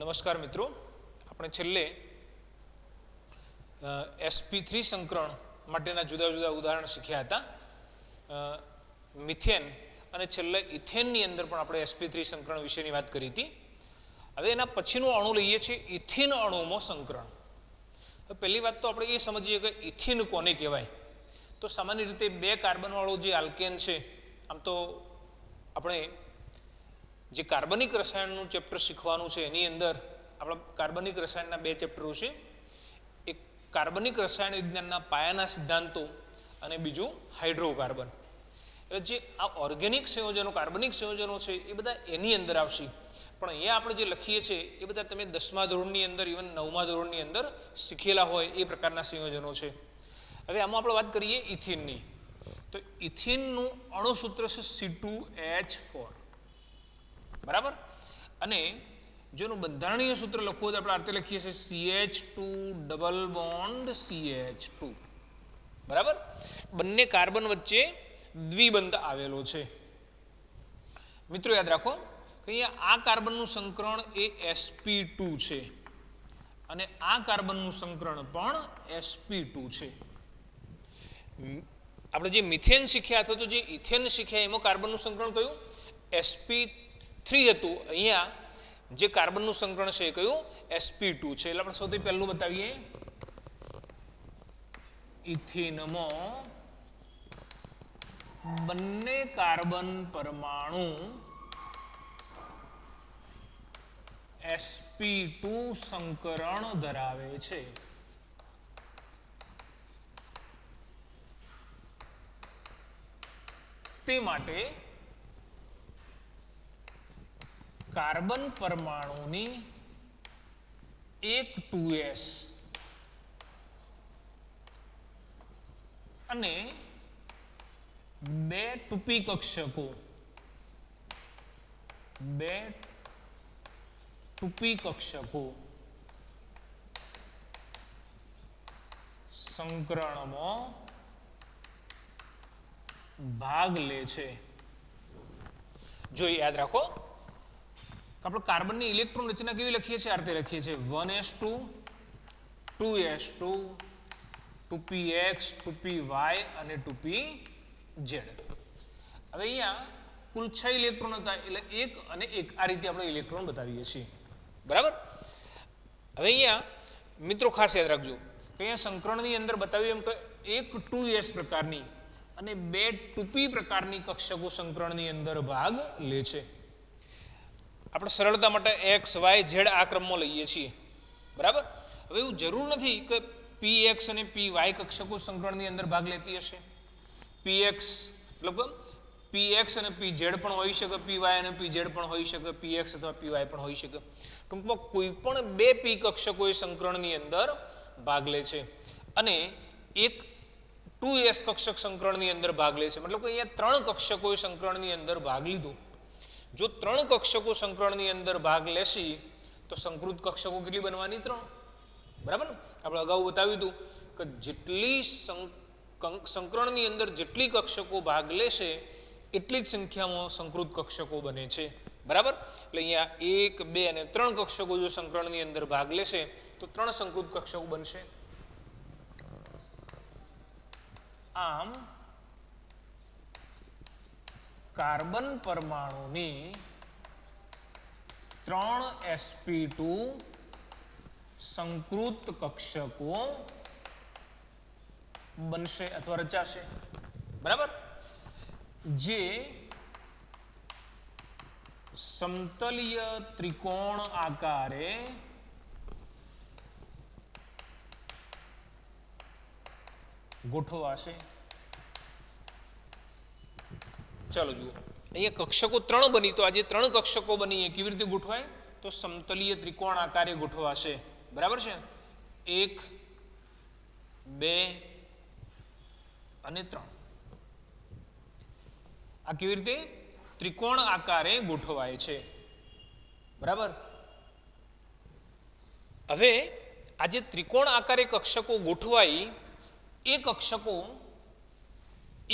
નમસ્કાર મિત્રો, આપણે છેલ્લે sp3 સંકરણ માટેના જુદા જુદા ઉદાહરણ શીખ્યા હતા. મિથેન અને છેલ્લે ઇથેનની અંદર પણ આપણે sp3 સંકરણ વિશેની વાત કરી હતી. હવે એના પછીનું અણુ લઈએ છીએ ઇથિન અણુમાં સંકરણ. પહેલી વાત તો આપણે એ સમજીએ કે ઇથિન કોને કહેવાય. તો સામાન્ય રીતે બે કાર્બનવાળો જે આલ્કેન છે, આમ તો આપણે જે કાર્બનિક રસાયણનું ચેપ્ટર શીખવાનું છે એની અંદર આપણા કાર્બનિક રસાયણના બે ચેપ્ટરો છે. એક કાર્બનિક રસાયણ વિજ્ઞાનના પાયાના સિદ્ધાંતો અને બીજું હાઇડ્રોકાર્બન. એટલે જે આ ઓર્ગેનિક સંયોજનો કાર્બનિક સંયોજનો છે એ બધા એની અંદર આવશે. પણ અહીંયા આપણે જે લખીએ છીએ એ બધા તમે 10મા ધોરણની અંદર ઇવન 9મા ધોરણની અંદર શીખેલા હોય એ પ્રકારના સંયોજનો છે. હવે આમાં આપણે વાત કરીએ ઇથિનની. તો ઇથિનનું અણુસૂત્ર છે C2H4, બરાબર. અને જો એનું બંધારણીય સૂત્ર લખવું હોય તો આપણે આ રીતે લખીએ છીએ CH2 ડબલ બોન્ડ CH2, બરાબર. બંને કાર્બન વચ્ચે દ્વિબંધ આવેલો છે. મિત્રો યાદ રાખો કે અહીંયા આ કાર્બનનું સંકરણ એ sp2 છે અને આ કાર્બનનું સંકરણ પણ sp2 છે. આપણે જે મિથેન શીખ્યા અથવા તો જે ઇથેન શીખ્યા એમાં કાર્બનનું સંકરણ કયું? sp3 હતું. અહીંયા જે કાર્બનનું સંકરણ છે એ કયું? sp2 છે. એટલે આપણે સૌથી પહેલું બતાવીએ ઇથિનમાં બંને કાર્બન પરમાણુ sp2 સંકરણ ધરાવે છે. તે માટે કાર્બન પરમાણુની એક 2s અને બે 2p કક્ષકો સંકરણમાં ભાગ લે છે. જો યાદ રાખો આપણે કાર્બનની ઇલેક્ટ્રોન રચના કેવી લખીએ છીએ? આ રીતે લખીએ છીએ 1s2 2s2 2px 2py અને 2pz. હવે અહીંયા કુલ 6 ઇલેક્ટ્રોન હતા એટલે 1 અને 1 આ રીતે આપણે ઇલેક્ટ્રોન બતાવીએ છીએ, બરાબર. હવે અહીંયા મિત્રો ખાસ યાદ રાખજો કે અહીંયા સંકરણની અંદર બતાવ્યું એમ કે એક 2s પ્રકારની અને બે 2p પ્રકારની કક્ષકો સંકરણની અંદર ભાગ લે છે. આપણે સરળતા માટે x y z આ ક્રમમાં લઈએ છીએ, બરાબર. હવે એવું જરૂર નથી કે px અને py કક્ષકો સંકરણની અંદર ભાગ લેતી હશે. px મતલબ px અને pz પણ હોઈ શકે, py અને pz પણ હોઈ શકે, px અથવા py પણ હોઈ શકે. ટૂંકમાં કોઈ પણ બે p કક્ષકો એ સંકરણની અંદર ભાગ લે છે અને એક 2s કક્ષક સંકરણની અંદર ભાગ લે છે. મતલબ કે અહીંયા 3 કક્ષકોએ સંકરણની અંદર ભાગ લીધો. જો 3 કક્ષકો સંકરણની અંદર ભાગ લેશે તો સંકૃત કક્ષકો કેટલી બનવાની? 3, બરાબર. આપણે અગાઉ બતાવ્યું હતું કે જેટલી સંકરણની અંદર જેટલી કક્ષકો ભાગ લેશે એટલી જ સંખ્યામાં સંકૃત કક્ષકો બને છે, બરાબર. એટલે અહીંયા 1 2 અને 3 કક્ષકો જો સંકરણની અંદર ભાગ લેશે તો 3 સંકૃત કક્ષકો બનશે. આમ કાર્બન પરમાણુની 3 sp2 સંકૃત કક્ષકો બનશે અથવા રચાશે, બરાબર. જે સમતલીય ત્રિકોણ આકારે ગોઠવાશે. ચાલો જુઓ, અહીંયા કક્ષકો 3 બની, તો આજે 3 કક્ષકો બની એ કેવી રીતે ગોઠવાય? તો સમતલીય ત્રિકોણ આકારે ગોઠવાશે, બરાબર છે. 1 2 અને 3 આ કેવી રીતે ત્રિકોણ આકારે ગોઠવાય છે, બરાબર. હવે આ જે ત્રિકોણ આકારે કક્ષકો ગોઠવાય એ કક્ષકો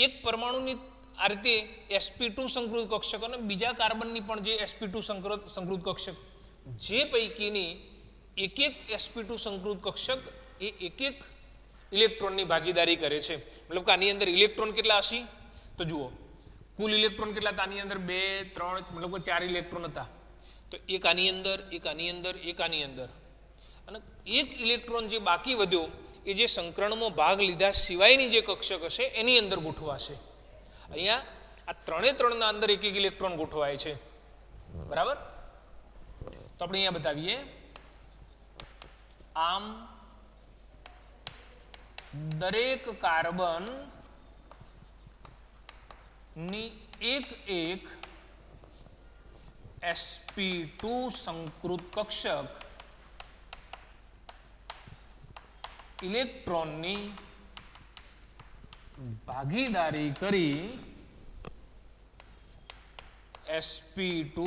એક પરમાણુની આ રીતે sp2 સંકૃત કક્ષક અને બીજા કાર્બનની પણ જે sp2 સંકૃત કક્ષક જે પૈકીની એક એક sp2 સંકૃત કક્ષક એ એક એક ઇલેક્ટ્રોનની ભાગીદારી કરે છે. મતલબ કે આની અંદર ઇલેક્ટ્રોન કેટલા હશે તો જુઓ કુલ ઇલેક્ટ્રોન કેટલા હતા આની અંદર 2 3 મતલબ કે 4 ઇલેક્ટ્રોન હતા. તો એક આની અંદર, એક આની અંદર, એક આની અંદર, અને એક ઇલેક્ટ્રોન જે બાકી વધ્યો એ જે સંકરણમાં ભાગ લીધા સિવાયની જે કક્ષક હશે એની અંદર ગોઠવાશે. અહીંયા આ ત્રણે ત્રણના અંદર એક એક ઇલેક્ટ્રોન ગોઠવાય છે. બરાબર. તો આપણે અહીંયા બતાવીએ. આમ દરેક કાર્બન ની એક એક sp2 સંકૃત કક્ષક ઇલેક્ટ્રોનની ભાગીદારી કરી sp2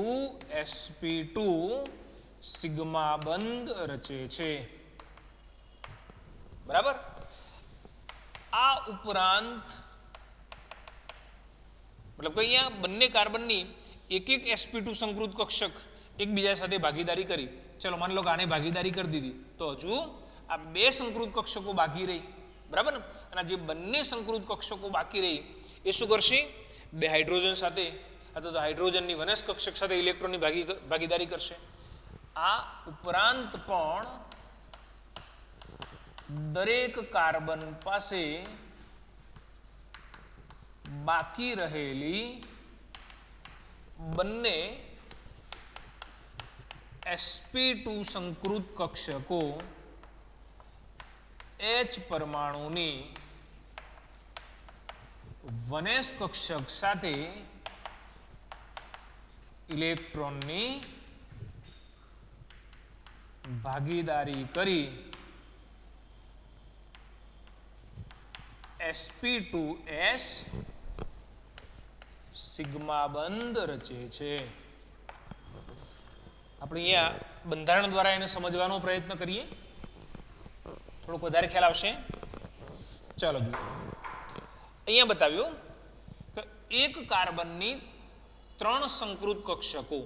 સિગ્મા બંધ રચે છે. બરાબર. આ ઉપરાંત મતલબ કે અહીંયા બંને કાર્બનની એક એક sp2 સંકૃત કક્ષક એકબીજા સાથે ભાગીદારી કરી. ચલો માની લો કે આને ભાગીદારી કરી દીધી તો હજુ આ બે સંકૃત કક્ષકો બાકી રહી. બરાબર ને. અને જે બંને સંકૃત કક્ષકો બાકી રહી એ શું કરશે? બે હાઇડ્રોજન સાથે અથવા તો હાઇડ્રોજનની વનસ કક્ષક સાથે ઇલેક્ટ્રોનની ભાગીદારી કરશે. આ ઉપરાંત પણ દરેક કાર્બન પાસે બાકી રહેલી બંને sp2 સંકૃત કક્ષકો H પરમાણુની વનેસ કક્ષક સાથે ઇલેક્ટ્રોનની ભાગીદારી કરી sp2s સિગ્મા બંધ રચે છે. આપણે અહીંયા બંધારણ દ્વારા એને સમજવાનો પ્રયત્ન કરીએ, થોડોક વધારે ખ્યાલ આવશે. ચાલો જુઓ. અહીંયા બતાવ્યું કે એક કાર્બનની 3 સંકૃત કક્ષકો.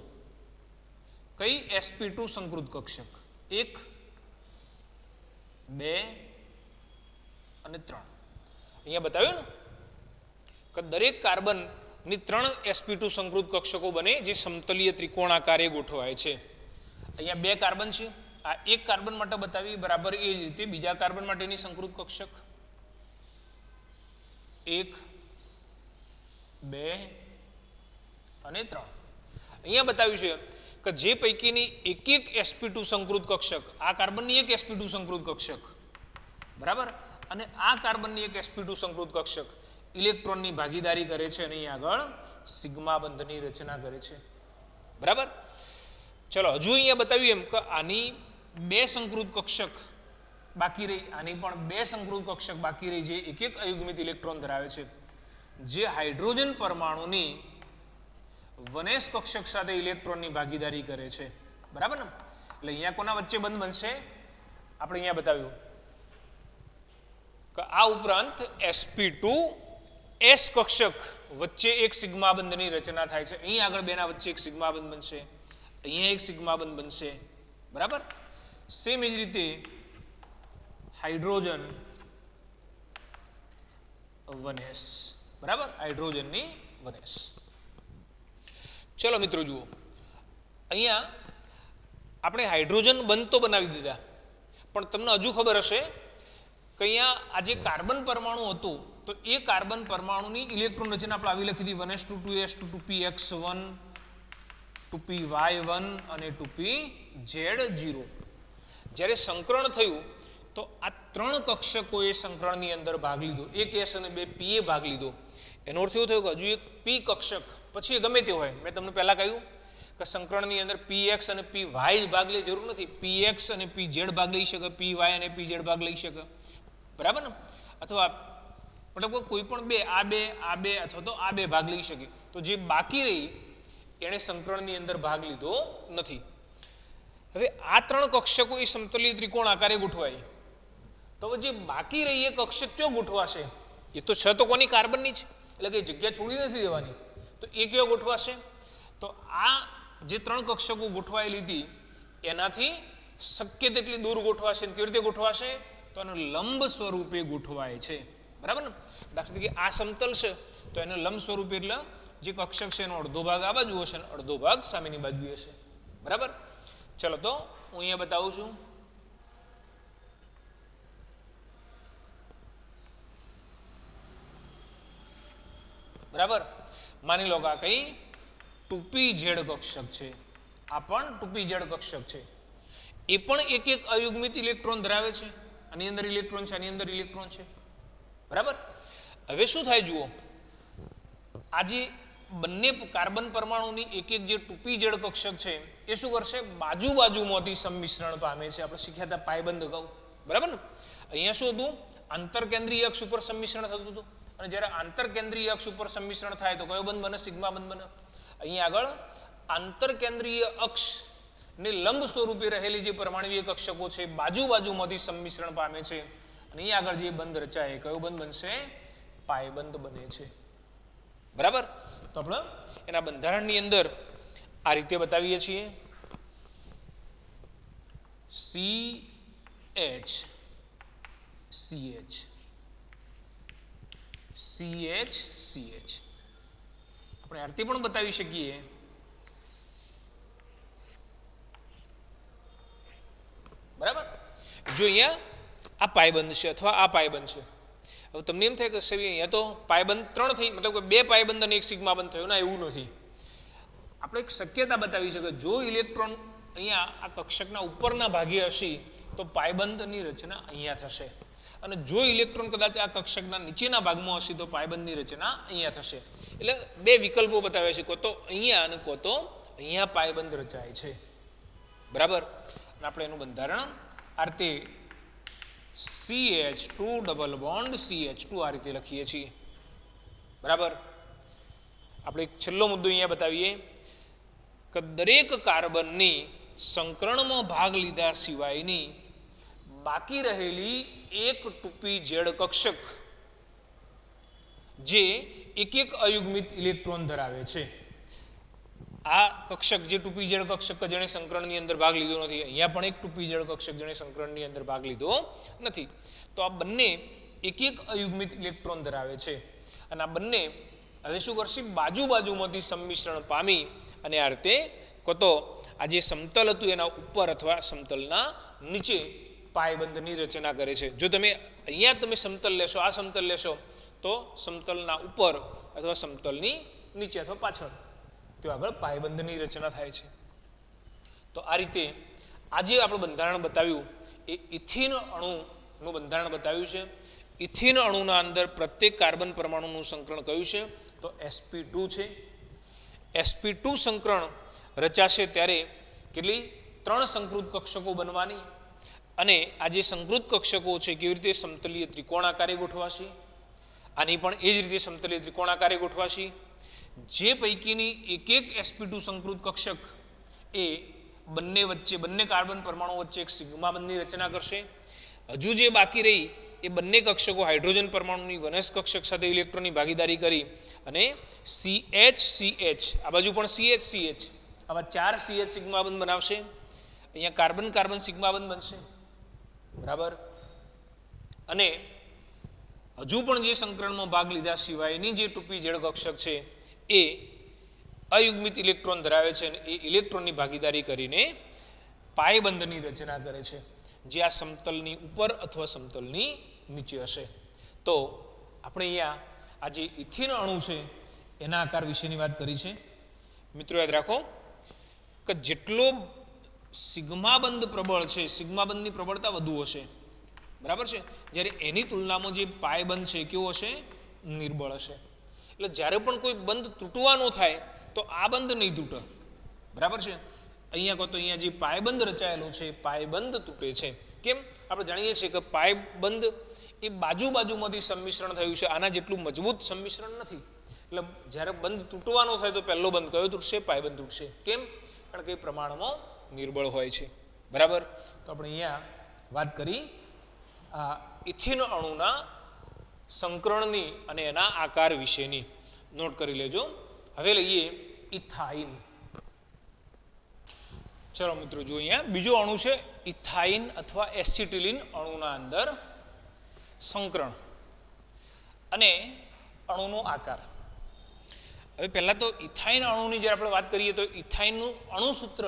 કઈ? sp2 સંકૃત કક્ષક 1 2 અને 3. અહીંયા બતાવ્યું ને કે દરેક કાર્બનની 3 sp2 સંકૃત કક્ષકો બને જે સમતલીય ત્રિકોણાકારે ગોઠવાય છે. અહીંયા 2 કાર્બન છે. આ એક કાર્બન માટે બતાવી બરાબર એ જ રીતે બીજા કાર્બન માટેની સંકૃત કક્ષક 1 2 અને 3. અહીંયા બતાવ્યું છે કે જે પૈકીની એક એક sp2 સંકૃત કક્ષક, આ કાર્બનની એક sp2 સંકૃત કક્ષક, બરાબર, અને આ કાર્બનની એક sp2 સંકૃત કક્ષક ઇલેક્ટ્રોનની ભાગીદારી કરે છે અને અહીં આગળ સિગ્મા બંધની રચના કરે છે. બરાબર. ચલો હજુ અહીંયા બતાવ્યું એમ કે આની 2 સંકૃત કક્ષક બાકી રહી, આની પણ 2 સંકૃત કક્ષક બાકી રહી જે એક એક અયુગ્મિત ઇલેક્ટ્રોન ધરાવે છે, જે હાઇડ્રોજન પરમાણુની વનેસ કક્ષક સાથે ઇલેક્ટ્રોનની ભાગીદારી કરે છે. બરાબર ને. એટલે અહીંયા કોના વચ્ચે બંધ બનશે? આપણે અહીંયા બતાવ્યું કે આ ઉપરાંત sp2 s કક્ષક વચ્ચે એક સિગ્મા બંધની રચના થાય છે. અહીં આગળ બેના વચ્ચે એક સિગ્મા બંધ બનશે, અહીંયા એક સિગ્મા બંધ બનશે. બરાબર. સેમ એ જ રીતે હાઇડ્રોજન વનેસ. બરાબર. હાઇડ્રોજનની વનેસ. ચલો મિત્રો જુઓ. અહીંયા આપણે હાઇડ્રોજન બંધ તો બનાવી દીધા, પણ તમને હજુ ખબર હશે કે અહીંયા આ જે કાર્બન પરમાણુ હતું તો એ કાર્બન પરમાણુની ઇલેક્ટ્રોન રચના આપણે આવી લખી હતી 1s2 2s2 2px1 2py1 અને 2pz0. જ્યારે સંકરણ થયું તો આ 3 કક્ષકોએ સંકરણની અંદર ભાગ લીધો. એક s અને 2 p એ ભાગ લીધો. એનો અર્થ એવો થયો કે હજુ એક p કક્ષક, પછી ગમે તે હોય, મેં તમને પહેલા કહ્યું કે સંકરણની અંદર px અને py ભાગ લે જરૂર નથી. px અને pz ભાગ લઈ શકે, py અને pz ભાગ લઈ શકે. બરાબર ને. અથવા મતલબ કોઈ પણ આ બે અથવા તો આ બે ભાગ લઈ શકે. તો જે બાકી રહી એણે સંકરણની અંદર ભાગ લીધો નથી. હવે આ 3 કક્ષકો એ સમતલીય ત્રિકોણ આકારે ગોઠવાય. તો જે બાકી રહી એ કક્ષક ક્યાં ગોઠવાશે? એ તો છ તો કોની? કાર્બનની જ. એટલે કે જગ્યા છોડી નથી દેવાની. તો એ કયો ગોઠવાશે? તો આ જે 3 કક્ષકો ગોઠવાયેલી હતી એનાથી શક્ય તેટલી દૂર ગોઠવાશે. કેવી રીતે ગોઠવાશે? તો એનું લંબ સ્વરૂપે ગોઠવાય છે. બરાબર ને? દાખલા તરીકે આ સમતલ છે તો એનું લંબ સ્વરૂપે એટલે જે કક્ષક છે એનો અડધો ભાગ આ બાજુ હશે અને અડધો ભાગ સામેની બાજુ હશે. બરાબર? ચલો તો હું અહીંયા બતાવું છું. બરાબર? માની લો કે આ કઈ 2pz કક્ષક છે. આ પણ 2pz કક્ષક છે. એ પણ એક એક અયુગ્મિત ઇલેક્ટ્રોન ધરાવે છે. આની અંદર ઇલેક્ટ્રોન છે, આની અંદર ઇલેક્ટ્રોન છે. બરાબર? હવે શું થાય જુઓ, આજે બંને કાર્બન પરમાણુની એક એક જે 2pz કક્ષક છે એ શું કરશે? બાજુ બાજુમાંથી સંમિશ્રણ પામે છે. આપણે શીખ્યા હતા પાયબંધ અગાઉ. બરાબર ને? અહીંયા શું હતું? આંતરકેન્દ્રીય અક્ષ ઉપર સંમિશ્રણ થતું હતું. અને જ્યારે આંતરકેન્દ્રીય અક્ષ ઉપર સંમિશ્રણ થાય તો કયો બંધ બને? સિગ્મા બંધ બને. અહીંયા આગળ આંતરકેન્દ્રીય અક્ષ ને લંબ સ્વરૂપે રહેલી જે પરમાણુય કક્ષકો છે બાજુ બાજુમાંથી સંમિશ્રણ પામે છે. અને અહીંયા આગળ જે બંધ રચાય કયો બંધ બનશે? પાયબંધ બને છે. બરાબર? તો આપણે એના બંધારણની અંદર આ રીતે બતાવીએ છીએ. CH આપણે આ રીતે પણ બતાવી શકીએ. બરાબર? જો અહીંયા આ પાયબંધ છે અથવા આ પાયબંધ છે. હવે તમને એમ થાય કે સાહેબ અહીંયા તો પાયબંધ 3 થઈ, મતલબ કે 2 પાયબંધ અને 1 સિગ્મા બંધ થયો. ના, એવું નથી. આપણે એક શક્યતા બતાવી શકીએ. જો ઇલેક્ટ્રોન અહીંયા આ કક્ષકના ઉપરના ભાગે હશે તો પાયબંધની રચના અહીંયા થશે. અને જો ઇલેક્ટ્રોન કદાચ આ કક્ષકના નીચેના ભાગમાં હશે તો પાયબંધની રચના અહીંયા થશે. એટલે 2 વિકલ્પો બતાવ્યા છે, કો તો અહીંયા અને કો તો અહીંયા પાયબંધ રચાય છે. બરાબર? અને આપણે એનું બંધારણ આ રીતે CH2 ડબલ બોન્ડ CH2 આ રીતે લખીએ છીએ. બરાબર? આપણે એક છેલ્લો મુદ્દો અહીંયા બતાવીએ કે દરેક કાર્બનની સંકરણમાં ભાગ લીધા સિવાયની બાકી રહેલી એક 2pz કક્ષક જે એક એક અયુગ્મિત ઇલેક્ટ્રોન ધરાવે છે. આ કક્ષક જે 2pz કક્ષક જેણે સંકરણની અંદર ભાગ લીધો નથી, અહીંયા પણ એક 2pz કક્ષક જેણે સંકરણની અંદર ભાગ લીધો નથી, તો આ બંને એક એક અયુગ્મિત ઇલેક્ટ્રોન ધરાવે છે. અને આ બંને હવે શું કરશે? બાજુ બાજુમાંથી સંમિશ્રણ પામી અને આ રીતે તો આ જે સમતલ હતું એના ઉપર અથવા સમતલના નીચે પાયબંધની રચના કરે છે. જો તમે અહીંયા તમે સમતલ લેશો, આ સમતલ લેશો તો સમતલના ઉપર અથવા સમતલની નીચે અથવા પાછળ તો આગળ પાયબંધની રચના થાય છે. તો આ રીતે આજે આપણે બંધારણ બતાવ્યું એ ઇથિન અણુનું બંધારણ બતાવ્યું છે. ઇથિન અણુના અંદર પ્રત્યેક કાર્બન પરમાણુનું સંકરણ કયું છે? તો sp2 છે. sp2 સંકરણ રચાશે ત્યારે કેટલી? 3 સંકૃત કક્ષકો બનવાની. અને આ જે સંકૃત કક્ષકો છે કેવી રીતે? સમતલીય ત્રિકોણાકારે ગોઠવાશે. આની પણ એ જ રીતે સમતલીય ત્રિકોણાકારે ગોઠવાશે. જે પૈકીની એક એક sp2 સંકૃત કક્ષક એ બંને વચ્ચે, બંને કાર્બન પરમાણુ વચ્ચે એક સિગ્મા બંધની રચના કરશે. હજુ જે બાકી રહી એ બંને કક્ષકો હાઇડ્રોજન પરમાણુની વનસ કક્ષક સાથે ઇલેક્ટ્રોનની ભાગીદારી કરી અને CH આ બાજુ પણ CH આવા 4 CH સિગ્મા બંધ બનાવશે. અહીંયા કાર્બન કાર્બન સિગ્મા બંધ બનશે. બરાબર? અને હજુ પણ જે સંકરણમાં ભાગ લીધા સિવાયની જે 2pz કક્ષક છે એ અયુગ્મિત ઇલેક્ટ્રોન ધરાવે છે અને એ ઇલેક્ટ્રોનની ભાગીદારી કરીને પાયબંધની રચના કરે છે જે આ સમતલની ઉપર અથવા સમતલની નીચે હશે. તો આપણે અહીંયા આ જે ઇથિન અણુ છે એના આકાર વિશેની વાત કરી છે. મિત્રો યાદ રાખો કે જેટલો સિગ્માબંધ પ્રબળ છે, સિગ્માબંધની પ્રબળતા વધુ હશે. બરાબર છે? જ્યારે એની તુલનામાં જે પાયબંધ છે કેવો હશે? નિર્બળ હશે. એટલે જ્યારે પણ કોઈ બંધ તૂટવાનો થાય તો આ બંધ નહીં તૂટે. બરાબર છે? અહીંયા કહો તો અહીંયા જે પાયબંધ રચાયેલો છે પાયબંધ તૂટે છે. કેમ? આપણે જાણીએ છીએ કે પાયબંધ એ બાજુ બાજુમાંથી સંમિશ્રણ થયું છે, આના જેટલું મજબૂત સંમિશ્રણ નથી. એટલે જ્યારે બંધ તૂટવાનો થાય તો પહેલો બંધ કયો તૂટશે? પાયબંધ તૂટશે. કેમ? કારણ કે એ પ્રમાણમાં નિર્બળ હોય છે. બરાબર? તો આપણે અહીંયા વાત કરી આ ઇથિન અણુના સંકરણની અને એના આકાર વિશેની. નોટ કરી લેજો. હવે લઈએ ઇથાઇન. ચલો મિત્રો જો અહીંયા બીજો અણુ છે ઇથાઇન અથવા એસિટિલિન અણુના અંદર સંકરણ અને અણુનો આકાર. હવે પહેલાં તો ઇથાઇન અણુની જ્યારે આપણે વાત કરીએ તો ઇથાઇનનું અણુસૂત્ર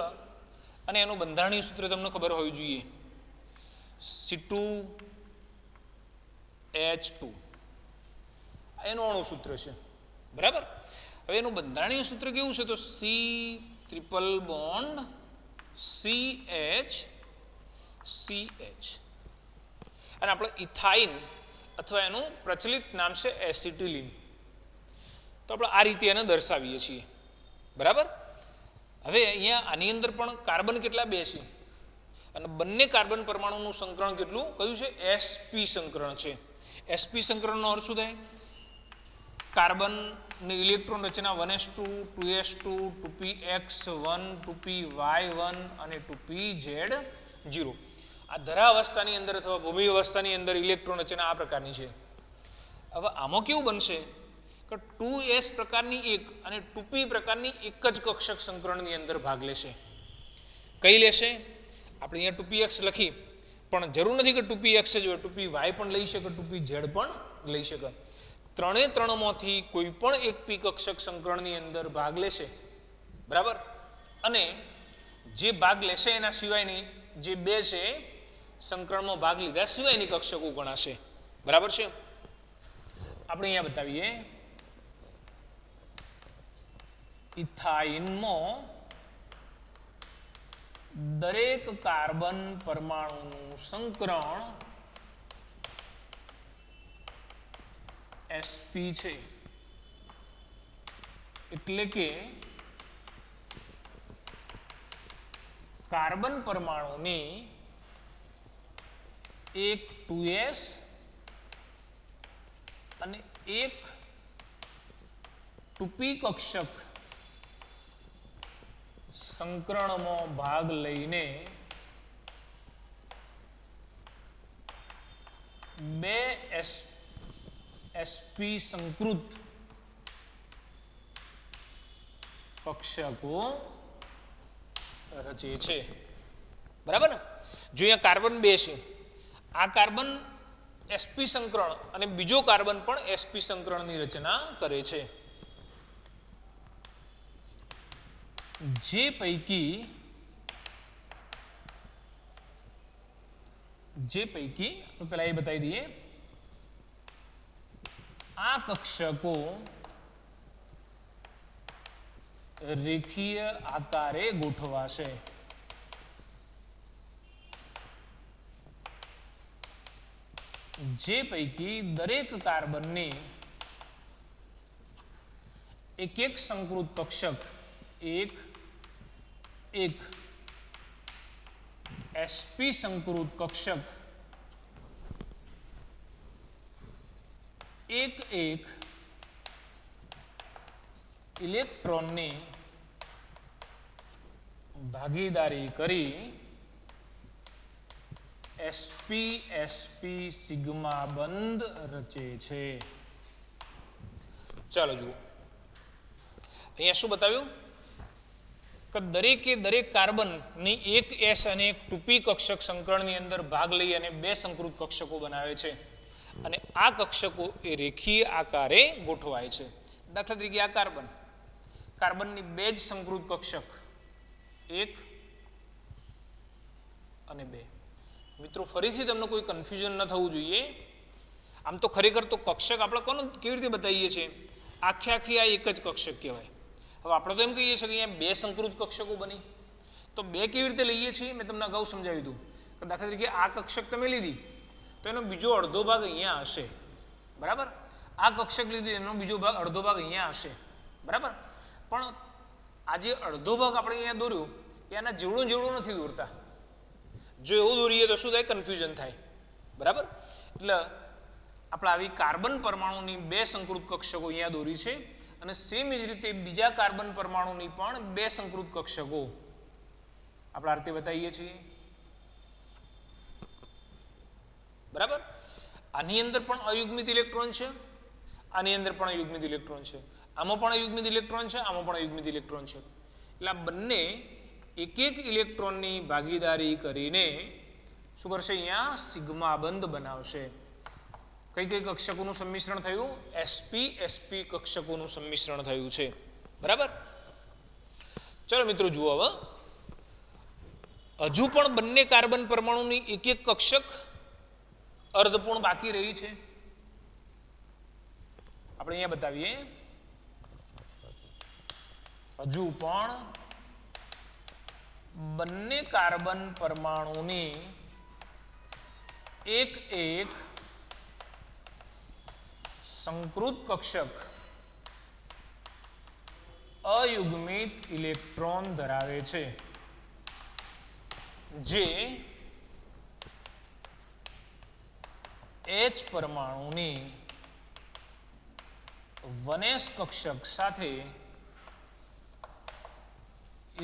અને એનું બંધારણીય સૂત્ર તમને ખબર હોવી જોઈએ. C2H2 એનું અણુસૂત્ર છે, બરાબર. હવે એનું બંધારણીય સૂત્ર કેવું છે તો C ટ્રિપલ બોન્ડ CH અને આપણે ઇથાઇન અથવા એનું પ્રચલિત નામ છે એસિટિલિન. તો આપણે આ રીતે એને દર્શાવીએ છીએ, બરાબર. હવે અહીંયા આની અંદર પણ કાર્બન કેટલા 2 છે અને બંને કાર્બન પરમાણુનું સંકરણ કેટલું કયું છે sp સંકરણ છે. sp સંકરણનો અર્થ શું થાય? કાર્બનની ઇલેક્ટ્રોન રચના 1s2 2s2 2px1 2py1 અને 2pz0. આ ધરા અવસ્થાની અંદર અથવા ભૂમિ અવસ્થાની અંદર ઇલેક્ટ્રોન રચના આ પ્રકારની છે. હવે આમાં કેવું બનશે કે 2s પ્રકારની એક અને 2p પ્રકારની એક જ કક્ષક સંકરણની અંદર ભાગ લેશે. કઈ લેશે? આપણે અહીંયા 2px લખી પણ જરૂર નથી કે 2px જ હોય, 2py પણ લઈ શકે, 2pz પણ લઈ શકે. ત્રણે ત્રણમાંથી કોઈ પણ એક પી કક્ષક સંકરણની અંદર ભાગ લેશે, બરાબર. અને જે ભાગ લેશે એના સિવાયની જે 2 છે સંકરણમાં ભાગ લીધા સિવાયની કક્ષકો ગણાશે, બરાબર છે. આપણે અહીંયા બતાવીએ ઇથાઇનમાં દરેક કાર્બન પરમાણુનું સંકરણ sp છે, એટલે કે કાર્બન પરમાણુની એક 2s અને એક 2p કક્ષક સંકરણમાં ભાગ લઈને 2 sp સંકૃત કક્ષકો રચે છે, બરાબર ને. જો અહીંયા કાર્બન 2 છે, આ કાર્બન sp સંકરણ અને બીજો કાર્બન પણ sp સંકરણની રચના કરે છે. જે પૈકી પહેલા એ બતાવી દઈએ, આ કક્ષકો રેખીય આકારે ગોઠવાશે. જે પૈકી દરેક કાર્બનની એક સંકૃત કક્ષક એક sp સંકૃત કક્ષક એક ઇલેક્ટ્રોનની ભાગીદારી કરી sp સિગ્મા બંધ રચે છે. ચાલો જુઓ અહીંયા શું બતાવ્યું કે દરેક કાર્બનની એક s અને એક 2p કક્ષક સંકરણની અંદર ભાગ લઈ અને 2 સંકૃત કક્ષકો બનાવે છે અને આ કક્ષકો એ રેખીય આકારે ગોઠવાય છે. દાખલા તરીકે આ કાર્બનની 2 જ સંકૃત કક્ષક 1 અને 2. મિત્રો ફરીથી તમને કોઈ કન્ફ્યુઝન ન થવું જોઈએ. આમ તો ખરેખર તો કક્ષક આપણે કોને કેવી રીતે બતાવીએ છીએ? આખી આ એક જ કક્ષક કહેવાય. હવે આપણે તો એમ કહીએ છીએ કે અહીંયા 2 સંકૃત કક્ષકો બની, તો 2 કેવી રીતે લઈએ છીએ મેં તમને અગાઉ સમજાવી દીધું કે દાખલા તરીકે આ કક્ષક તમે લીધી તો એનો બીજો અડધો ભાગ અહીંયા હશે, બરાબર. આ કક્ષક લીધી એનો બીજો અડધો ભાગ અહીંયા હશે, બરાબર. પણ આ જે અડધો ભાગ આપણે અહીંયા દોર્યો એના જેવડું નથી દોરતા. જો એવું દોરીએ તો શું થાય? કન્ફ્યુઝન થાય, બરાબર. એટલે આપણે આવી કાર્બન પરમાણુની 2 સંકૃત કક્ષકો અહીંયા દોરી છે અને સેમ જ રીતે બીજા કાર્બન પરમાણુની પણ 2 સંકૃત કક્ષકો આપણે આ રીતે બતાવીએ છીએ, બરાબર. આની અંદર પણ અયુગ્મિત ઇલેક્ટ્રોન છે, આની અંદર પણ અયુગ્મિત ઇલેક્ટ્રોન છે, આમાં પણ અયુગ્મિત ઇલેક્ટ્રોન છે, આમાં પણ અયુગ્મિત ઇલેક્ટ્રોન છે. એટલે આ બંને એક એક ઇલેક્ટ્રોનની ભાગીદારી કરીને શું કરશે? અહીંયા સિગ્મા બંધ બનાવશે. કઈ કઈ કક્ષકોનું સંમિશ્રણ થયું? sp કક્ષકોનું સંમિશ્રણ થયું છે. બરાબર. ચલો મિત્રો જુઓ, હવે હજુ પણ બંને કાર્બન પરમાણુની એક એક કક્ષક અર્ધપૂર્ણ બાકી રહી છે. આપણે અહીંયા બતાવીએ, હજુ પણ બંને કાર્બન પરમાણુની એક એક સંકૃત કક્ષક અયુગ્મિત ઇલેક્ટ્રોન ધરાવે છે, જે H પરમાણુની 1s કક્ષક સાથે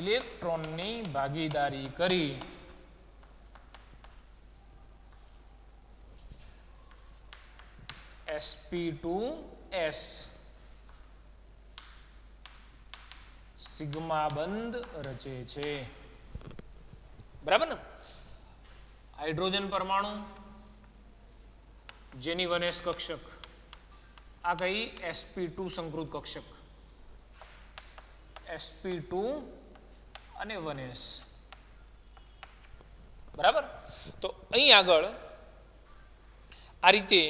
ઇલેક્ટ્રોનની ભાગીદારી કરી sp2s સિગ્મા બંધ રચે છે. બરાબર ને? હાઇડ્રોજન પરમાણુ જેની 1s કક્ષક, આ કઈ? sp2 સંકૃત કક્ષક, sp2 અને 1s. બરાબર. તો અહીં આગળ આ રીતે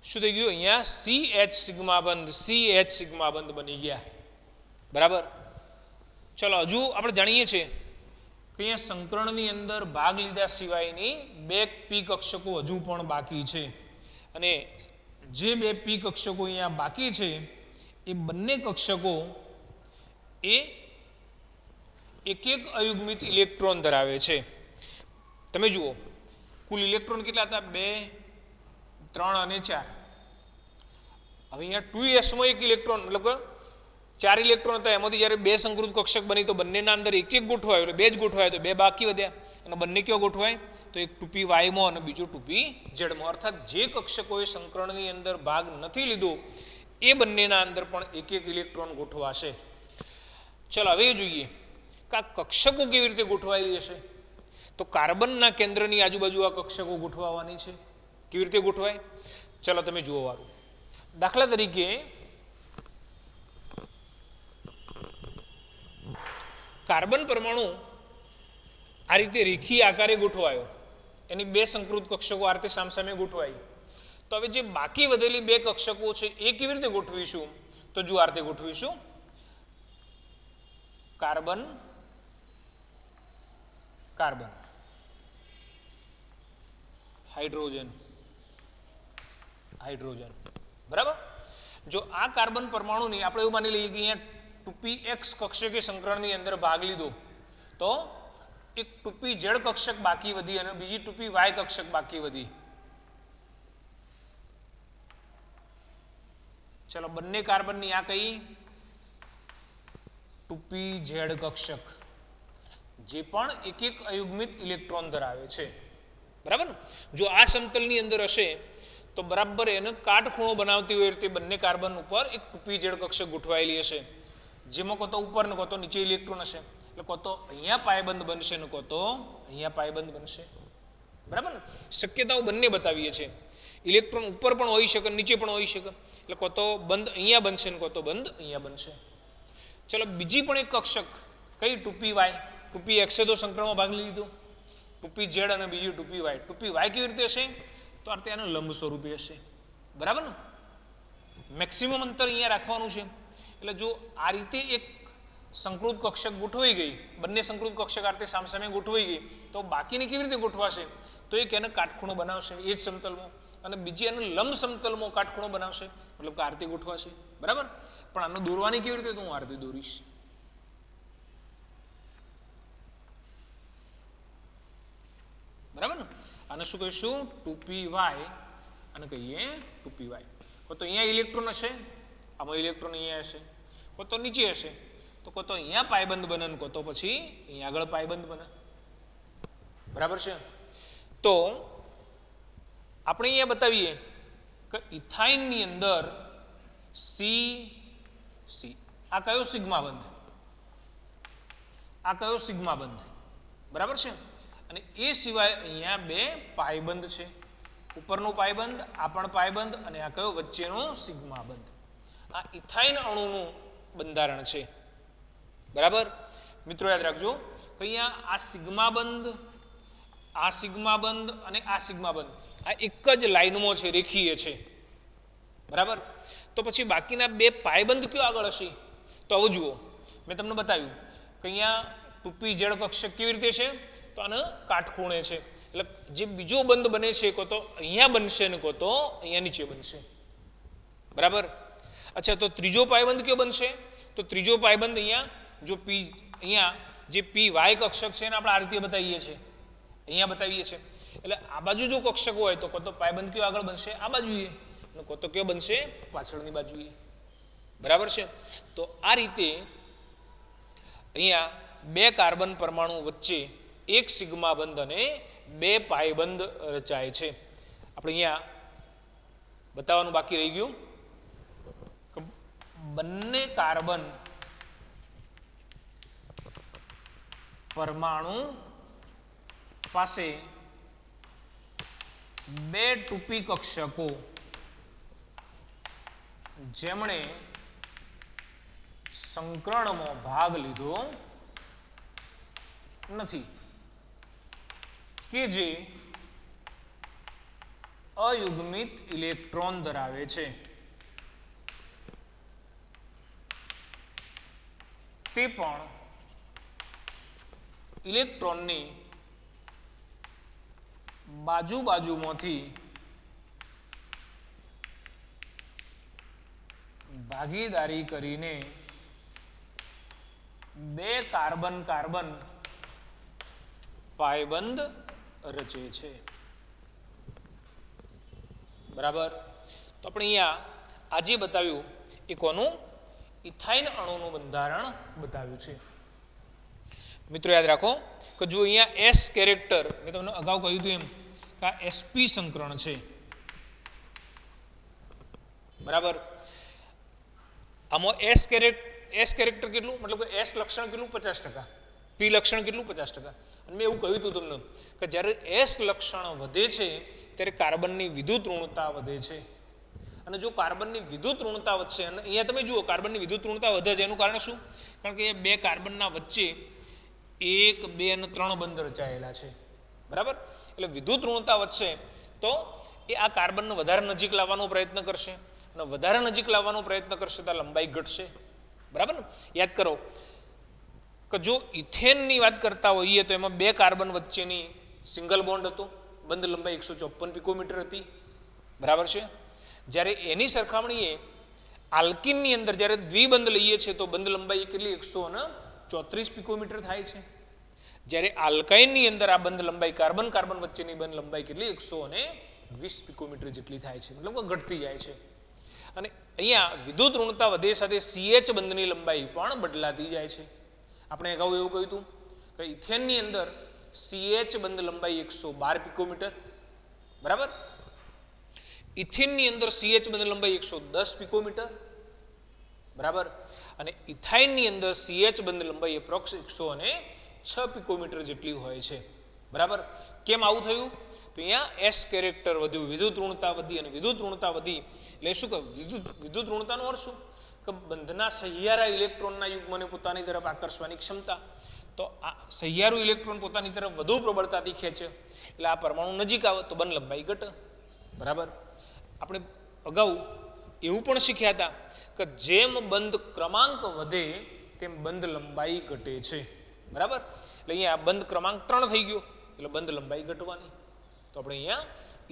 શું થઈ ગયું? અહીંયા CH સિગ્મા બંધ બની ગયા. બરાબર. ચલો હજુ આપણે જાણીએ છીએ કે અહીંયા સંકરણની અંદર ભાગ લીધા સિવાયની 2 પી કક્ષકો હજુ પણ બાકી છે, અને જે 2 પી કક્ષકો અહીંયા બાકી છે એ બંને કક્ષકો એ એક એક અયુગ્મિત ઇલેક્ટ્રોન ધરાવે છે. તમે જુઓ, કુલ ઇલેક્ટ્રોન કેટલા હતા? 2, 3 અને 4. હવે અહીંયા 2s માં એક ઇલેક્ટ્રોન, મતલબ 4 ઇલેક્ટ્રોન હતા, એમાંથી જ્યારે 2 સંકૃત કક્ષક બની તો બંનેના અંદર એક એક ગોઠવાયો, એટલે 2 જ ગોઠવાય, તો 2 બાકી વધ્યા. અને બંને કેવો ગોઠવાય? તો એક 2p વાયમાં અને બીજું 2p ઝેડમાં. અર્થાત જે કક્ષકોએ સંકરણની અંદર ભાગ નથી લીધો એ બંનેના અંદર પણ એક એક ઇલેક્ટ્રોન ગોઠવાશે. ચલો હવે જોઈએ કે આ કક્ષકો કેવી રીતે ગોઠવાયેલી હશે. તો કાર્બનના કેન્દ્રની આજુબાજુ આ કક્ષકો ગોઠવવાની છે. કેવી રીતે ગોઠવાય? ચલો તમે જુઓ વાળું. દાખલા તરીકે કાર્બન પરમાણુ આ રીતે રેખીય આકારે ગોઠવાયો, એની 2 સંકૃત કક્ષકો આ રીતે સામસામે ગોઠવાઈ. તો હવે જે બાકી વધેલી 2 કક્ષકો છે એ કેવી રીતે ગોઠવીશું? તો જો આ રીતે ગોઠવીશું, કાર્બન કાર્બન, હાઇડ્રોજન હાઇડ્રોજન. બરાબર. જો આ કાર્બન પરમાણુની આપણે એવું માની લઈએ કે અહીંયા 2px કક્ષકે સંકરણની અંદર ભાગ લીધો, તો એક 2pz કક્ષક બાકી વધી અને બીજી 2py કક્ષક બાકી વધી. ચલો બંને કાર્બનની આ કઈ? 2pz કક્ષક, જે પણ એક એક અયુગ્મિત ઇલેક્ટ્રોન ધરાવે છે. બરાબર ને? જો આ સમતલની અંદર હશે તો બરાબર એને કાટખૂણો બનાવતી હોય તે બંને કાર્બન ઉપર એક 2pz કક્ષક ગોઠવાયેલી હશે, જેમાં કો તો ઉપર ને કો તો નીચે ઇલેક્ટ્રોન હશે. એટલે કો તો અહીંયા પાયબંધ બનશે ને કો તો અહીંયા પાયબંધ બનશે. બરાબર ને? શક્યતાઓ બંને બતાવીએ છીએ. ઇલેક્ટ્રોન ઉપર પણ હોઈ શકે, નીચે પણ હોઈ શકે. એટલે કો તો બંધ અહીંયા બનશે ને કો તો બંધ અહીંયા બનશે. ચલો બીજી પણ એક કક્ષક કઈ? 2py. 2px તો સંકરણમાં ભાગ લીધો, 2pz અને બીજી 2py. 2py કેવી રીતે હશે? તો આ રીતે આનું લંબ સ્વરૂપે હશે. બરાબર ને? મેક્સિમમ અંતર અહીંયા રાખવાનું છે. એટલે જો આ રીતે એક સંકૃત કક્ષક ગોઠવાઈ ગઈ, બંને સંકૃત કક્ષક આ રીતે સામસામે ગોઠવાઈ ગઈ, તો બાકીની કેવી રીતે ગોઠવાશે? તો એક એને કાટખૂણો બનાવશે એ જ સમતલમાં, અને બીજી એનું લંબ સમતલમાં કાટખૂણો બનાવશે, મતલબ કે આ રીતે ગોઠવાશે. બરાબર. પણ આનો દોરવાની કેવી રીતે? તો હું આ રીતે દોરીશ. બરાબર ને? આને શું કહીશું? 2py અને કહીએ 2py. કો તો અહીંયા ઇલેક્ટ્રોન હશે, આમાં ઇલેક્ટ્રોન અહીંયા હશે, કો તો નીચે હશે, તો કો તો અહીંયા પાયબંધ બને ને કો તો પછી અહીંયા આગળ પાયબંધ બને. બરાબર છે? તો આપણે અહીંયા બતાવીએ કે ઇથાઇનની અંદર સી આ કયો સિગ્મા બંધ? આ કયો સિગ્મા બંધ, બરાબર છે, અને એ સિવાય અહીંયા બે પાયબંધ છે, ઉપરનું પાયબંધ, આ પણ પાયબંધ, અને આ કયો વચ્ચેનો સિગ્મા બંધ. આ ઇથાઇન અણુનું બંધારણ છે, બરાબર. મિત્રો યાદ રાખજો કે અહીંયા આ સિગ્મા બંધ, આ સિગ્મા બંધ અને આ સિગ્મા બંધ આ એક જ લાઈનમાં છે, રેખીય છે, બરાબર. તો પછી બાકીના બે પાયબંધ કયો આગળ હશે? તો આવું જુઓ, મેં તમને બતાવ્યું કે અહીંયા 2p ઝેડ કક્ષક કેવી રીતે છે, તો આને કાટખૂણે છે, એટલે જે બીજો બંધ બને છે કો તો અહીંયા બનશે ને કો તો અહીંયા નીચે બનશે, બરાબર. અચ્છા, તો ત્રીજો પાયબંધ કયો બનશે? તો ત્રીજો પાયબંધ અહીંયા જો પી, અહીંયા જે પી વાય કક્ષક છે એને આપણે આ રીતે બતાવીએ છીએ, અહીંયા બતાવીએ છીએ, એટલે આ બાજુ જો કક્ષક હોય તો તો પાયબંધ કયો આગળ બનશે? આ બાજુએ, અને કો તો કયો બનશે? પાછળની બાજુએ, બરાબર છે. તો આ રીતે અહીંયા બે કાર્બન પરમાણુ વચ્ચે એક સિગ્મા બંધ અને બે પાયબંધ રચાય છે. આપણે અહીંયા બતાવવાનું બાકી રહી ગયું કે બંને કાર્બન પરમાણુ પાસે બે 2p કક્ષકો જેમણે સંકરણમાં ભાગ લીધો નથી કે જે અયુગ્મિત ઇલેક્ટ્રોન ધરાવે છે, તે પણ ઇલેક્ટ્રોનની બાજુમાંથી ભાગીદારી કરીને બે કાર્બન કાર્બન પાયબંધ રચે છે, બરાબર. તો આપણે અહીંયા આજે બતાવ્યું એ કોનું? ઇથાઇન અણુનું બંધારણ બતાવ્યું છે. મિત્રો યાદ રાખો કે જો અહીંયા એસ કેરેક્ટર, મેં તમને અગાઉ કહ્યું હતું એમ કે આ એસપી સંકરણ છે, બરાબર. આમાં એસ કેરેક્ટર કેટલું, મતલબ કે એસ લક્ષણ કેટલું? 50%, પી લક્ષણ કેટલું? 50%. અને મેં એવું કહ્યું હતું તમને કે જ્યારે એસ લક્ષણ વધે છે ત્યારે કાર્બનની વિદ્યુત ઋણતા વધે છે, અને જો કાર્બનની વિદ્યુત ઋણતા વધશે, અને અહીંયા તમે જુઓ કાર્બનની વિદ્યુત ઋણતા વધે છે, એનું કારણ શું? કારણ કે બે કાર્બનના વચ્ચે 1, 2 અને 3 બંધ રચાયેલા છે, બરાબર. એટલે વિદ્યુત ઋણતા વધશે તો એ આ કાર્બનને વધારે નજીક લાવવાનો પ્રયત્ન કરશે, અને વધારે નજીક લાવવાનો પ્રયત્ન કરશે તો લંબાઈ ઘટશે, બરાબર ને. યાદ કરો કે જો ઇથેનની વાત કરતા હોઈએ તો એમાં બે કાર્બન વચ્ચેની સિંગલ બોન્ડ હતો, બંધ લંબાઈ 154 પિકોમીટર હતી, બરાબર છે. જ્યારે એની સરખામણીએ આલ્કિનની અંદર જ્યારે દ્વિબંધ લઈએ છીએ તો બંધ લંબાઈ કેટલી? 134 પિકોમીટર થાય છે. જ્યારે આલ્કાઇનની અંદર આ બંધ લંબાઈ કાર્બન કાર્બન વચ્ચેની બંધ લંબાઈ કેટલી? 120 પિકોમીટર જેટલી થાય છે, મતલબ ઘટતી જાય છે. અને અહીંયા વિદ્યુત ઋણતા વધે સાથે CH બંધની લંબાઈ પણ બદલાતી જાય છે. આપણે અગાઉ એવું કહ્યું હતું કે ઇથેનની અંદર CH બંધ લંબાઈ 112 પિકોમીટર, બરાબર. ઇથિનની અંદર CH બંધ લંબાઈ 110 પિકોમીટર, બરાબર. અને ઇથાઇનની અંદર CH બંધ લંબાઈ એપ્રોક્સ 106 પિકોમીટર જેટલી હોય છે, બરાબર. કેમ આવું થયું? તો અહીંયા એસ કેરેક્ટર વધ્યું, વિદ્યુત ઋણતા વધી, અને વિદ્યુત ઋણતા વધી એટલે શું કે વિદ્યુત ઋણતાનો અર્થ શું? કે બંધના સહિયારા ઇલેક્ટ્રોનના યુગ્મને પોતાની તરફ આકર્ષવાની ક્ષમતા. તો આ સહિયારું ઇલેક્ટ્રોન પોતાની તરફ વધુ પ્રબળતાથી ખેંચે એટલે આ પરમાણુ નજીક આવે તો બંધ લંબાઈ ઘટે, બરાબર. આપણે અગાઉ એવું પણ શીખ્યા હતા કે જેમ બંધ ક્રમાંક વધે તેમ બંધ લંબાઈ ઘટે છે, બરાબર. એટલે અહીંયા બંધ ક્રમાંક 3 થઈ ગયો એટલે બંધ લંબાઈ ઘટવાની. તો આપણે અહીંયા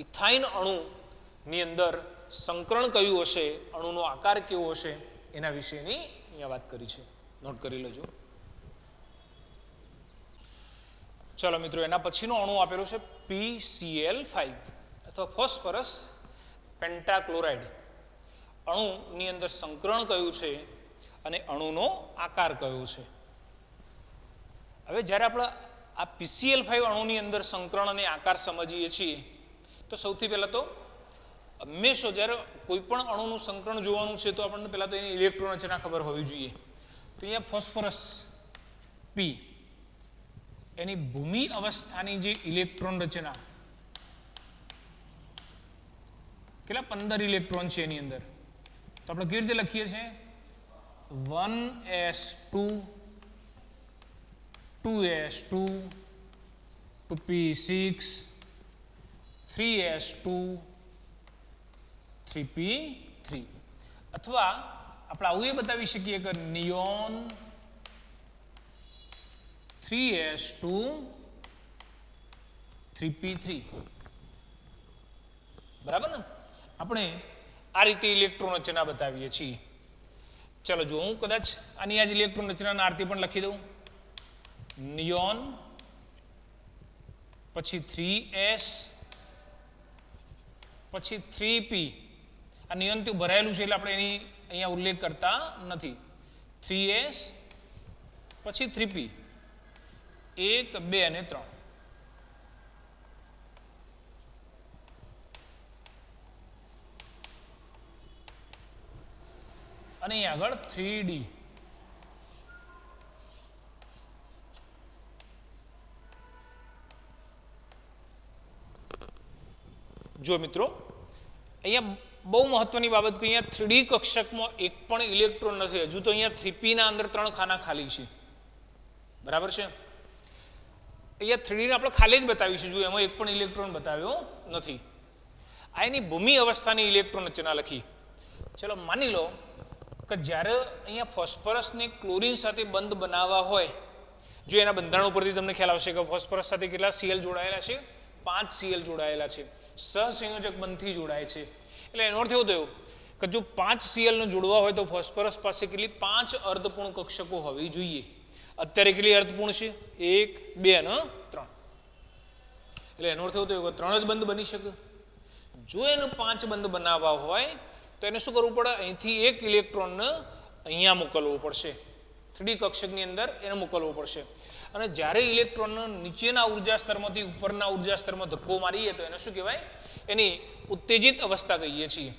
ઇથાઇન અણુની અંદર સંકરણ કયું હશે, અણુનો આકાર કેવો હશે એના વિશેની અહીંયા વાત કરી છે, નોટ કરી લેજો. ચાલો મિત્રો, એના પછીનો અણુ આપેલો છે PCl5 અથવા ફોસ્ફરસ પેન્ટાક્લોરાઇડ. અણુની અંદર સંકરણ કયું છે અને અણુનો આકાર કયો છે? હવે જ્યારે આપણે આ PCl5 અણુની અંદર સંકરણ અને આકાર સમજીએ છીએ તો સૌથી પહેલાં તો હંમેશા જ્યારે કોઈ પણ અણુનું સંકરણ જોવાનું છે તો આપણને પહેલાં તો એની ઇલેક્ટ્રોન રચના ખબર હોવી જોઈએ. તો અહીંયા ફોસ્ફરસ P એની ભૂમિ અવસ્થાની જે ઇલેક્ટ્રોન રચના, કેટલા 15 ઇલેક્ટ્રોન છે એની અંદર, તો આપણે કેવી રીતે લખીએ છીએ 1s2 2s2 2p6 3s2 3p3 અથવા આપણે આવું એ બતાવી શકીએ કે નિયોન 3s2 3p3 બરાબર ને. આપણે આ રીતે ઇલેક્ટ્રોન રચના બતાવીએ છીએ. ચલો જો હું કદાચ આની આ જ ઇલેક્ટ્રોન રચનાના આરતી પણ લખી દઉં, નિયોન પછી 3s પછી 3p. આ નિયોનથી ભરાયેલું છે એટલે આપણે એની અહીંયા ઉલ્લેખ કરતા નથી. 3s પછી 3p 1 2 અને 3. અને અહીં આગળ 3d. જો મિત્રો અહીંયા બહુ મહત્વની બાબત કે અહીંયા 3d કક્ષકમાં એક પણ ઇલેક્ટ્રોન નથી. હજુ તો અહીંયા 3p ના અંદર 3 ખાના ખાલી છે. બરાબર છે. અહીંયા 3d ને આપણે ખાલી જ બતાવીશું. જો એમાં એક પણ ઇલેક્ટ્રોન બતાવ્યો નથી. આ એની ભૂમિ અવસ્થાની ઇલેક્ટ્રોન રચના લખી. ચલો માની લો કે જ્યારે અહીંયા ફોસ્ફરસને ક્લોરીન સાથે બંધ બનાવવા હોય, જો એના બંધારણ ઉપરથી તમને ખ્યાલ આવશે કે ફોસ્ફરસ સાથે કેટલા Cl જોડાયેલા છે, 5 Cl જોડાયેલા છે, સહસંયોજક બંધથી જોડાય છે. એટલે એનો અર્થ એવો થયો કે જો 5 Cl નો જોડવા હોય તો ફોસ્ફરસ પાસે કેટલી 5 અર્ધપૂર્ણ કક્ષકો હોવી જોઈએ. અત્યારે કેટલી અર્ધપૂર્ણ છે? 1 2 અને 3. એટલે એનો અર્થ એવો થયો કે 3 જ બંધ બની શકે. જો એનું 5 બંધ બનાવવા હોય તો એને શું કરવું પડે? અહીંથી એક ઇલેક્ટ્રોનને અહીંયા મોકલવો પડશે. 3d કક્ષકની અંદર એને મોકલવો પડશે. અને જ્યારે ઇલેક્ટ્રોનને નીચેના ઉર્જા સ્તરમાંથી ઉપરના ઉર્જા સ્તરમાં ધક્કો મારીએ તો એને શું કહેવાય? એની ઉત્તેજિત અવસ્થા કહીએ છીએ.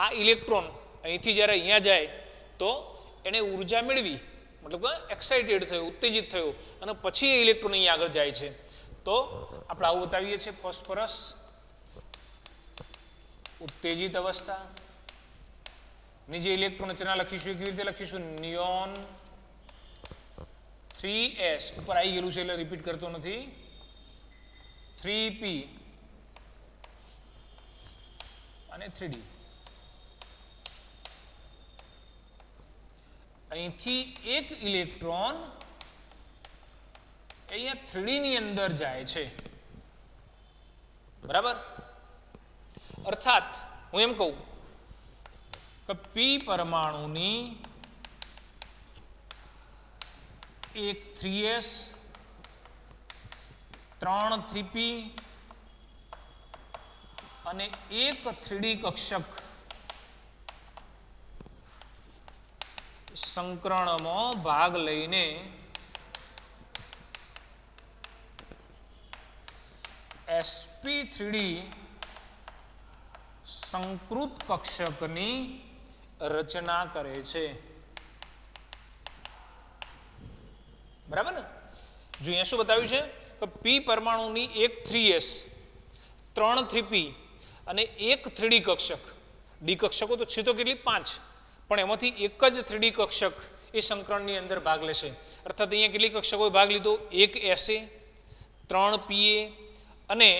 આ ઇલેક્ટ્રોન અહીંથી જ્યારે અહીંયા જાય તો એને ઉર્જા મેળવી, મતલબ કે એક્સાઇટેડ થયો, ઉત્તેજિત થયો, અને પછી એ ઇલેક્ટ્રોન અહીંયા આગળ જાય છે. તો આપણે આવું બતાવીએ છીએ ફોસ્ફરસ ઉત્તેજિત અવસ્થા. નીચે ઇલેક્ટ્રોન રચના લખીશું. કેવી રીતે લખીશું? નિયોન 3s ઉપર આવી ગયેલું છે એટલે રિપીટ કરતો નથી. 3p અને 3d. અહીંથી એક ઇલેક્ટ્રોન અહીંયા 3d ની અંદર જાય છે. બરાબર. અર્થાત હું એમ કહું કે p પરમાણુની એક 3s 3 3p અને એક 3d કક્ષક સંકરણમાં ભાગ લઈને sp3d સંકૃત કક્ષકની રચના કરે છે. બરાબર ને. જો અહીંયા શું બતાવ્યું છે કે p પરમાણુની એક 3s 3 3p અને એક 3d કક્ષક. ડી કક્ષકો તો છે તો કેટલી? 5. પણ એમાંથી એક જ 3d કક્ષક એ સંકરણની અંદર ભાગ લેશે. અર્થાત અહીંયા કેટલી કક્ષકોએ ભાગ લીધો? એક sa 3 pa અને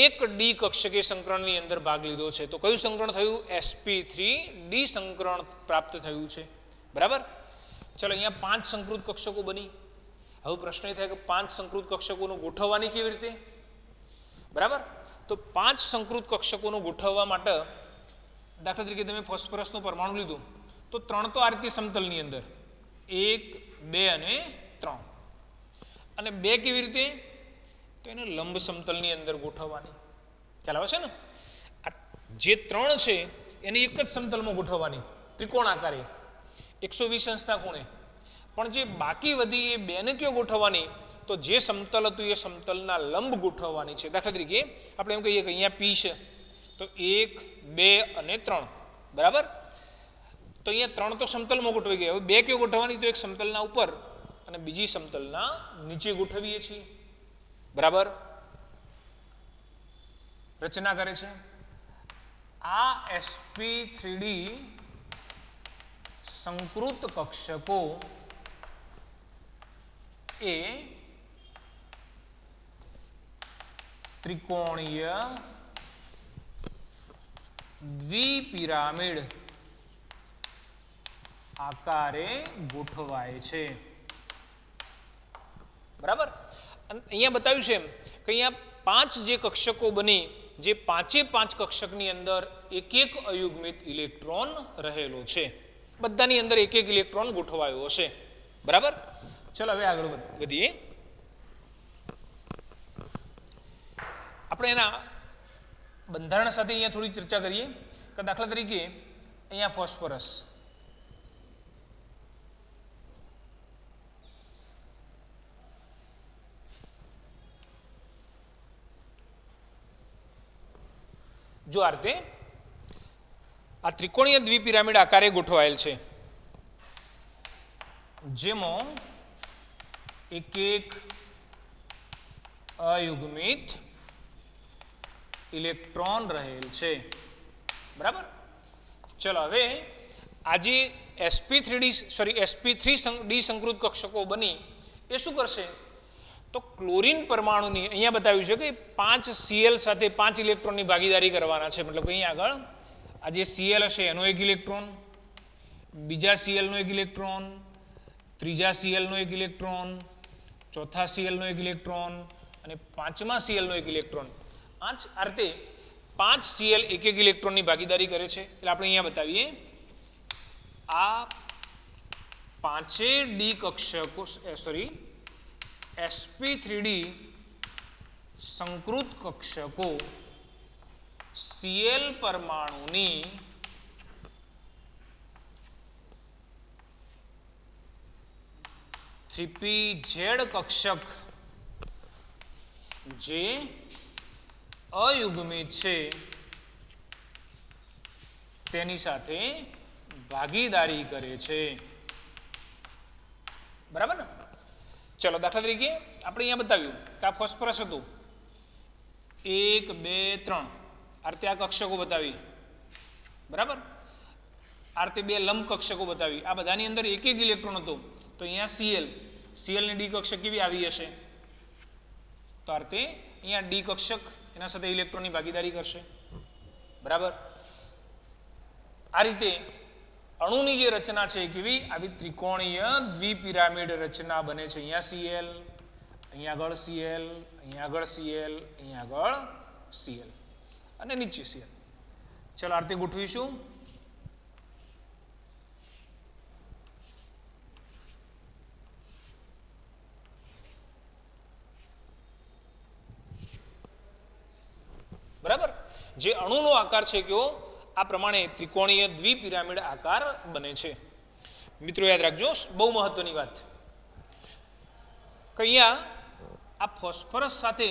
એક ડી કક્ષકે સંકરણની અંદર ભાગ લીધો છે. તો કયું સંકરણ થયું? sp3d સંકરણ પ્રાપ્ત થયું છે. બરાબર. ચલો અહીંયા 5 સંકૃત કક્ષકો બની. હવે પ્રશ્ન એ થાય કે 5 સંકૃત કક્ષકોનું ગોઠવવાની કેવી રીતે? બરાબર. તો 5 સંકૃત કોષ્ટકોનું ગોઠવવા માટે દાખલા તરીકે તમે ફોસ્ફરસનું પરમાણુ લીધું તો 3 તો આ રીતે સમતલની અંદર 1 2 અને 3 અને 2 કેવી રીતે તો એને લંબ સમતલની અંદર ગોઠવવાની ખ્યાલ આવે છે ને જે 3 છે એને એક જ સમતલમાં ગોઠવવાની ત્રિકોણ આકારે 120 અંશના ખૂણે પણ જે બાકી વધી એ 2 ને કયો ગોઠવવાની તો જે સમતલ હતું એ સમતલના લંબ ગોઠવવાની છે દાખલા તરીકે આપણે એમ કહીએ કે અહીંયા P છે તો 1 2 અને 3 બરાબર તો અહીંયા 3 તો સમતલમાં ગોઠવાઈ ગયા હવે 2 કયો ગોઠવવાની તો એક સમતલના ઉપર અને બીજી સમતલના નીચે ગોઠવીએ છીએ, બરાબર, રચના કરે છે. આ sp3d સંકૃત કક્ષકો એ ત્રિકોણીય દ્વિપિરામિડ આકારે ગોઠવાય છે, બરાબર. અહીંયા બતાવ્યું છે કે અહીંયા 5 જે કક્ષકો બની, જે 5 કક્ષકની અંદર એક અયુગ્મિત ઇલેક્ટ્રોન રહેલો છે, બધાની અંદર એક ઇલેક્ટ્રોન ગોઠવાયો હશે, બરાબર. ચલો હવે આગળ વધીએ. આપણે એના બંધારણ સાથે અહીંયા થોડી ચર્ચા કરીએ કે દાખલા તરીકે અહીંયા ફોસ્ફરસ, જો આ રીતે આ ત્રિકોણીય દ્વિપિરામિડ આકારે ગોઠવાયેલ છે, જેમાં એક અયુગ્મિત ઇલેક્ટ્રોન રહેલ છે, બરાબર. ચલો હવે આજે sp3d સંકૃત કક્ષકો બની એ શું કરશે તો ક્લોરીન પરમાણુની અહીંયા બતાવ્યું છે કે 5 Cl સાથે 5 ઇલેક્ટ્રોનની ભાગીદારી કરવાના છે, મતલબ કે અહીંયા આગળ આ જે Cl હશે એનો એક ઇલેક્ટ્રોન, બીજા Cl નો એક ઇલેક્ટ્રોન, ત્રીજા Cl નો એક ઇલેક્ટ્રોન, ચોથા Cl નો એક ઇલેક્ટ્રોન અને પાંચમા Cl નો એક ઇલેક્ટ્રોન. આ રીતે 5 Cl એક ઇલેક્ટ્રોનની ભાગીદારી કરે છે. એટલે આપણે અહીંયા બતાવીએ આ 5 ડી કક્ષકો sp3d સંકૃત કક્ષકો Cl પરમાણુની 3p-Z કક્ષક જે અયુગ્મિત છે તેની સાથે ભાગીદારી કરે છે, બરાબર ને. ચલો દાખલા તરીકે આપણે અહીંયા બતાવ્યું કે આ ફોસ્ફરસ હતું 1 2 3 આ રીતે આ કક્ષકો બતાવી, બરાબર. આ રીતે 2 લંબ કક્ષકો બતાવી, આ બધાની અંદર એક ઇલેક્ટ્રોન હતો. તો અહીંયા Cl ની ડી કક્ષક કેવી આવી હશે તો આ રીતે અહીંયા ડી કક્ષક એના સાથે ઇલેક્ટ્રોનની ભાગીદારી કરશે, બરાબર. આ રીતે અણુની જે રચના છે કેવી આવી ત્રિકોણીય દ્વિપિરામિડ રચના બને છે. અહીંયા Cl, અહીંયા આગળ Cl, અહીંયા આગળ Cl, અહીંયા આગળ Cl અને નીચે Cl. ચલો આ રીતે ગોઠવીશું. બરાબર. જે અણુનો આકાર છે કયો આ પ્રમાણે ત્રિકોણીય દ્વિપિરામિડ આકાર બને છે. મિત્રો યાદ રાખજો, બહુ મહત્વની વાત કે અહીંયા આ ફોસ્ફરસ સાથે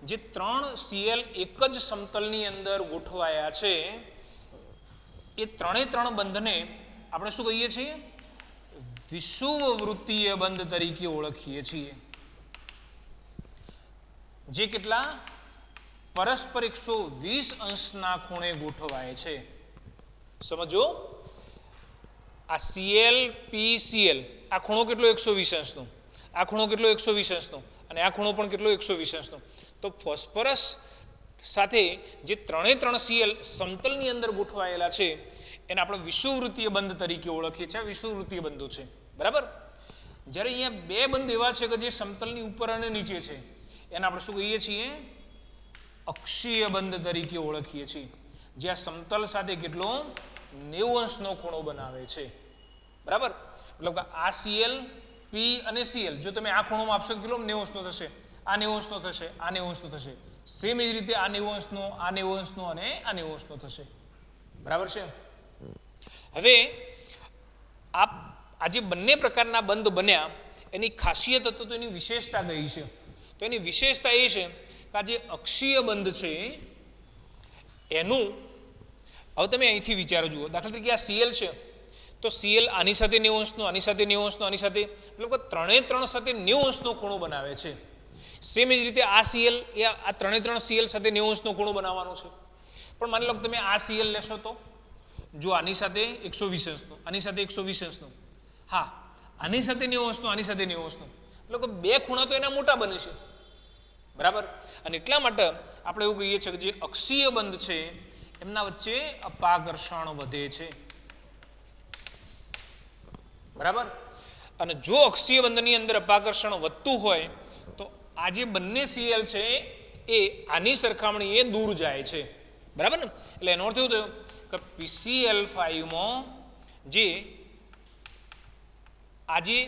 જે 3 Cl એક જ સમતલની અંદર ગોઠવાયા છે એ 3 બંધને આપણે શું કહીએ છીએ વિષુવવૃત્તીય બંધ તરીકે ઓળખીએ છીએ. જે કેટલા પરસ્પર 120 અંશના ખૂણે ગોઠવાય છે. સમજો આ Cl PCl આ ખૂણો કેટલો 120 અંશનો, આ ખૂણો કેટલો 120 અંશનો અને આ ખૂણો પણ કેટલો 120 અંશનો. તો ફોસ્ફરસ સાથે જે 3 Cl સમતલની અંદર ગોઠવાયેલા છે એને આપણે વિષુવવૃત્તીય બંધ તરીકે ઓળખીએ છીએ. વિષુવવૃત્તીય બંધો છે, બરાબર. જ્યારે અહીંયા 2 બંધ એવા છે કે જે સમતલની ઉપર અને નીચે છે એને આપણે શું કહીએ છીએ અક્ષીય બંધ તરીકે ઓળખીએ છીએ. જે આ સમતલ સાથે કેટલો 90 અંશનો ખૂણો બનાવે છે, બરાબર. મતલબ કે આ Cl P અને Cl જો તમે આ ખૂણો માપશો તો કેટલો 90 અંશનો થશે, આ 90 અંશનો થશે, આ 90 અંશનો થશે. સેમ એ જ રીતે આ 90 અંશનો, આ 90 અંશનો અને આ 90 અંશનો થશે, બરાબર છે. હવે આ જે બંને પ્રકારના બંધ બન્યા એની ખાસિયત હતો તો એની વિશેષતા કઈ છે તો એની વિશેષતા એ છે કે આ જે અક્ષીય બંધ છે એનું હવે તમે અહીંથી વિચારો જુઓ. દાખલા તરીકે આ Cl છે તો Cl આની સાથે 90 અંશનો, આની સાથે 90 અંશનો, આની સાથે, મતલબ કે ત્રણે ત્રણ સાથે 90 અંશનો ખૂણો બનાવે છે. સેમ જ રીતે આ Cl એ આ ત્રણે ત્રણ Cl સાથે 90 અંશનો ખૂણો બનાવવાનો છે. પણ માની લો કે તમે આ Cl લેશો તો જો આની સાથે 120 અંશનો, આની સાથે 120 અંશનો, હા આની સાથે 90 અંશનો, આની સાથે 90 અંશનો, એટલે કે બે ખૂણા તો એના મોટા બને છે, બરાબર. અને એટલા માટે આપણે એવું કહીએ છીએ કે જે અક્ષીય બંધ છે એમના વચ્ચે અપાકર્ષણ વધે છે, બરાબર. અને જો અક્ષીય બંધની અંદર અપાકર્ષણ વધતું હોય તો આ જે બંને Cl છે એ આની સરખામણીએ દૂર જાય છે, બરાબર ને. એટલે એનો અર્થ એવું થયો કે PCl5માં જે આ જે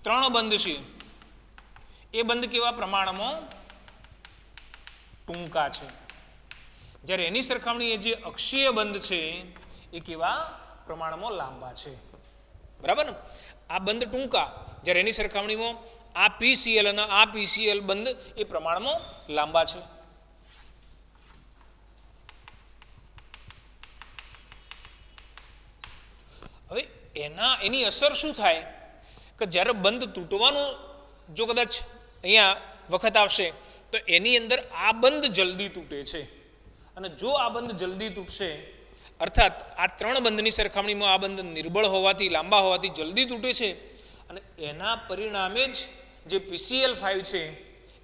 ત્રણ બંધ છે એ બંધ કેવા પ્રમાણમાં ટૂંકા છે, જ્યારે એની સરખામણીએ જે અક્ષીય બંધ છે એ કેવા પ્રમાણમાં લાંબા છે, બરાબર ને. આ બંધ ટૂંકા, જ્યારે એની સરખામણીમાં આ PCl અને આ PCl બંધ એ પ્રમાણમાં લાંબા છે. હવે એની અસર શું થાય કે જ્યારે બંધ તૂટવાનું જો કદાચ અહીંયા વખત આવશે તો એની અંદર આ બંધ જલ્દી તૂટે છે, અને જો આ બંધ જલ્દી તૂટશે અર્થાત આ ત્રણ બંધની સરખામણીમાં આ બંધ નિર્બળ હોવાથી, લાંબા હોવાથી જલ્દી તૂટે છે, અને એના પરિણામે જ જે PCl5 છે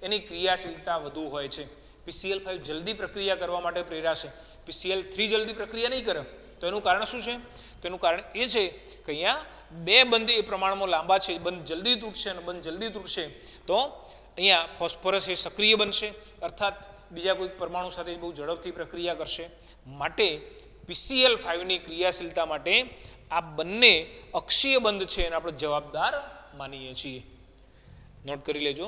એની ક્રિયાશીલતા વધુ હોય છે. PCl5 જલ્દી પ્રક્રિયા કરવા માટે પ્રેરાશે, PCl3 જલ્દી પ્રક્રિયા નહીં કરે. તો એનું કારણ શું છે? તો એનું કારણ એ છે કે અહીંયા બે બંધ એ પ્રમાણમાં લાંબા છે, બંધ જલ્દી તૂટશે, અને બંધ જલ્દી તૂટશે તો અહીંયા ફોસ્ફરસ એ સક્રિય બનશે, અર્થાત બીજા કોઈ પરમાણુ સાથે બહુ ઝડપથી પ્રક્રિયા કરશે. માટે PCl5ની ક્રિયાશીલતા માટે આ બંને અક્ષીય બંધ છે એને આપણે જવાબદાર માનીએ છીએ. નોટ કરી લેજો.